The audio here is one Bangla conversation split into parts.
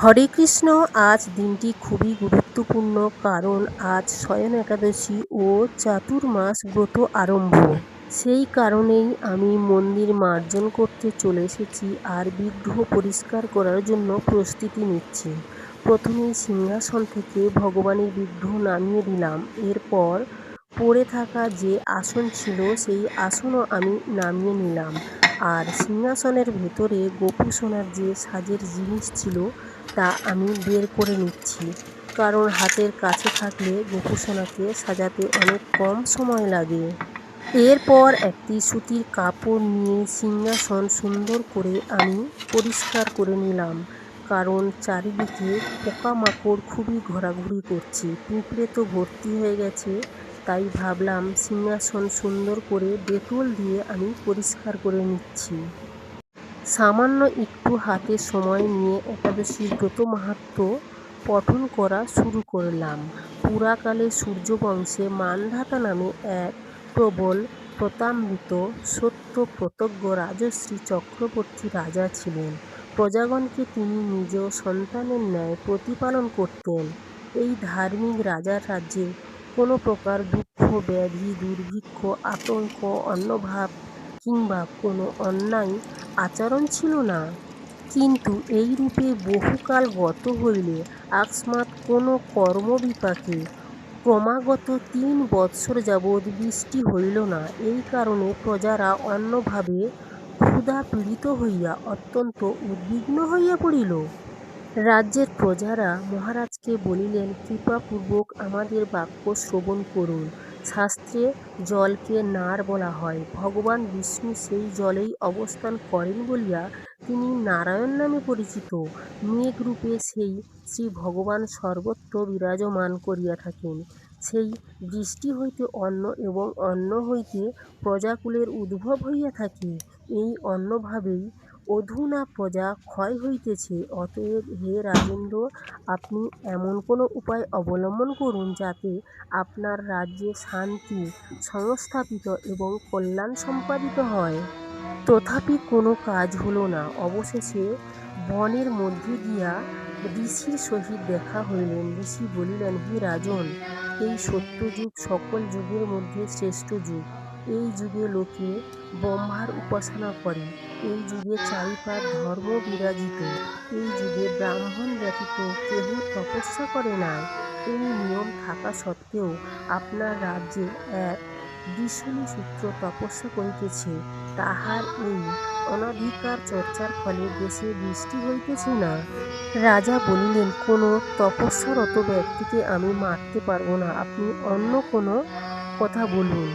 হরে কৃষ্ণ। আজ দিনটি খুবই গুরুত্বপূর্ণ, কারণ আজ শয়ন একাদশী ও চাতুর্মাস ব্রত আরম্ভ। সেই কারণেই আমি মন্দির মার্জন করতে চলে এসেছি আর বিগ্রহ পরিষ্কার করার জন্য প্রস্তুতি নিচ্ছি। প্রথমেই সিংহাসন থেকে ভগবানের বিগ্রহ নামিয়ে দিলাম। এরপর পড়ে থাকা যে আসন ছিল সেই আসনও আমি নামিয়ে নিলাম। আর সিংহাসনের ভেতরে গোপু সোনার যে সাজের জিনিস ছিল তা আমি বের করে নিচ্ছি, কারণ হাতের কাছে থাকলে গোপু সোনাকে সাজাতে অনেক কম সময় লাগে। এরপর একটি সুতির কাপড় নিয়ে সিংহাসন সুন্দর করে আমি পরিষ্কার করে নিলাম, কারণ চারিদিকে পোকামাকড় খুবই ঘোরাঘুরি করছে, পিঁপড়ে তো ভর্তি হয়ে গেছে। তাই ভাবলাম সিংহাসন সুন্দর করে ডেটল দিয়ে আমি পরিষ্কার করে নিচ্ছি। সামান্য একটু হাতে সময় নিয়ে একাদশীর ব্রত মাহাত্ম্য পঠন করা শুরু করলাম। পুরাকালে সূর্যবংশে মান্ধাতা নামে এক প্রবল প্রতাম্বিত সত্য প্রতজ্ঞ রাজশ্রী চক্রবর্তী রাজা ছিলেন। প্রজাগণকে তিনি নিজ সন্তানের ন্যায় প্রতিপালন করতেন। এই ধার্মিক রাজার রাজ্যে কোনো প্রকার দুঃখ, ব্যাধি, দুর্ভিক্ষ, আতঙ্ক, অন্নভাব কিংবা কোনো অন্যায় আচরণ ছিল না। কিন্তু এইরূপে বহুকাল গত হইলে আকস্মাৎ কোনো কর্মবিপাকে ক্রমাগত ৩ বৎসর যাবৎ বৃষ্টি হইল না। এই কারণে প্রজারা অন্নভাবে ক্ষুধা পীড়িত হইয়া অত্যন্ত উদ্বিগ্ন হইয়া পড়িল। রাজ্যের প্রজারা মহারাজকে বলিলেন, কৃপাপূর্বক আমাদের বাক্য শ্রবণ করুন। শাস্ত্রে জলকে নার বলা হয়। ভগবান বিষ্ণু সেই জলেই অবস্থান করেন বলিয়া তিনি নারায়ণ নামে পরিচিত। মেঘরূপে সেই শ্রী ভগবান সর্বত্র বিরাজমান করিয়া থাকেন। সেই বৃষ্টি হইতে অন্ন এবং অন্ন হইতে প্রজাকুলের উদ্ভব হইয়া থাকে। এই অন্নভাবেই অধুনা প্রজা ক্ষয় হইতেছে। অতএব হে রাজেন্দ্র, আপনি এমন কোনো উপায় অবলম্বন করুন যাতে আপনার রাজ্যে শান্তি সংস্থাপিত এবং কল্যাণ সম্পাদিত হয়। তথাপি কোনো কাজ হল না। অবশেষে বনের মধ্যে গিয়া ঋষির সহিত দেখা হইলেন। ঋষি বলিলেন, হে রাজন, এই সত্যযুগ সকল যুগের মধ্যে শ্রেষ্ঠ যুগ। এই যুগে লোকে ব্রহ্মার উপাসনা করে। এই যুগে চারিপার ধর্ম বিরাজিত। এই যুগে ব্রাহ্মণ ব্যতীত কেহ তপস্যা করে নাই। এই নিয়ম থাকা সত্ত্বেও আপনার রাজ্যে এক ঋষিশূদ্র তপস্যা করিতেছে। তাহার এই অনধিকার চর্চার ফলে দেশে বৃষ্টি হইতেছে না। রাজা বলিলেন, কোনো তপস্যারত ব্যক্তিকে আমি মারতে পারব না, আপনি অন্য কোনো কথা বলুন।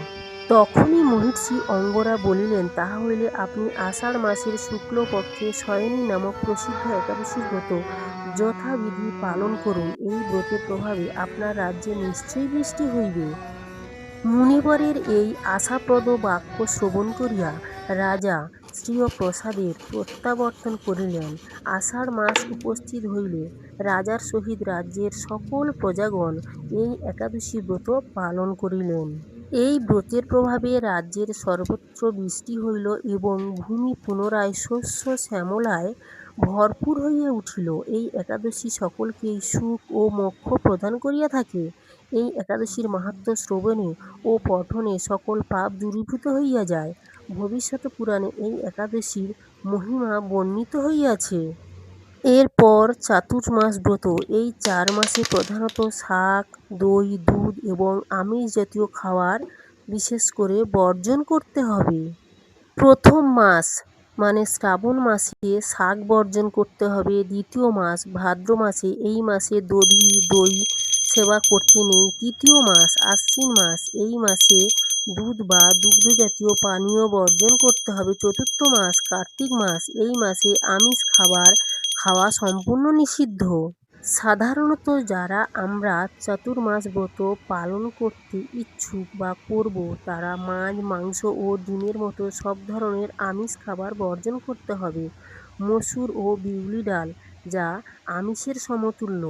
তখনই মহর্ষি অঙ্গরা বলিলেন, তাহা হইলে আপনি আষাঢ় মাসের শুক্লপক্ষে শয়নী নামক প্রসিদ্ধ একাদশীর ব্রত যথাবিধি পালন করুন। এই ব্রতের প্রভাবে আপনার রাজ্যে নিশ্চয়ই বৃষ্টি হইবে। মুনিবরের এই আশাপ্রদ বাক্য শ্রবণ করিয়া রাজা স্বীয় প্রসাদের প্রত্যাবর্তন করিলেন। আষাঢ় মাস উপস্থিত হইলে রাজার সহিত রাজ্যের সকল প্রজাগণ এই একাদশী ব্রত পালন করিলেন। এই ব্রতের প্রভাবে রাজ্যের সর্বত্র বৃষ্টি হইল এবং ভূমি পুনরায় শস্য শ্যামলায় ভরপুর হইয়া উঠিল। এই একাদশী সকলকেই সুখ ও মোক্ষ প্রদান করিয়া থাকে। এই একাদশীর মাহাত্ম্য শ্রবণে ও পঠনে সকল পাপ দূরীভূত হইয়া যায়। ভবিষ্যৎ পুরাণে এই একাদশীর মহিমা বর্ণিত হইয়াছে। এরপর চাতুর্মাস ব্রত। এই 4 মাসে প্রধানত শাক, দই, দুধ এবং আমিষ জাতীয় খাবার বিশেষ করে বর্জন করতে হবে। প্রথম মাস মানে শ্রাবণ মাসে শাক বর্জন করতে হবে। দ্বিতীয় মাস ভাদ্র মাসে, এই মাসে দধি, দই সেবা করতে নেই। তৃতীয় মাস আশ্বিন মাস, এই মাসে দুধ বা দুগ্ধজাতীয় পানীয় বর্জন করতে হবে। চতুর্থ মাস কার্তিক মাস, এই মাসে আমিষ খাবার খাওয়া সম্পূর্ণ নিষিদ্ধ। সাধারণত যারা আমরা চাতুর্মাস ব্রত পালন করতে ইচ্ছুক বা করব, তারা মাছ, মাংস ও ডিমের মতো সব ধরনের আমিষ খাবার বর্জন করতে হবে। মসুর ও বিউলি ডাল যা আমিষের সমতুল্য।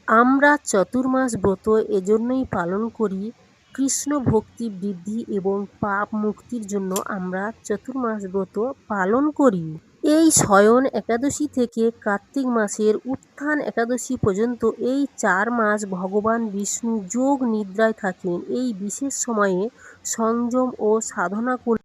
আমরা চতুর্মাস ব্রত এজন্যই পালন করি, কৃষ্ণ ভক্তি বৃদ্ধি এবং পাপ মুক্তির জন্য আমরা চতুর্মাস ব্রত পালন করি। এই শয়ন একাদশী থেকে কার্তিক মাসের উত্থান একাদশী পর্যন্ত এই 4 মাস ভগবান বিষ্ণু যোগ নিদ্রায় থাকেন। এই বিশেষ সময়ে সংযম ও সাধনা করলে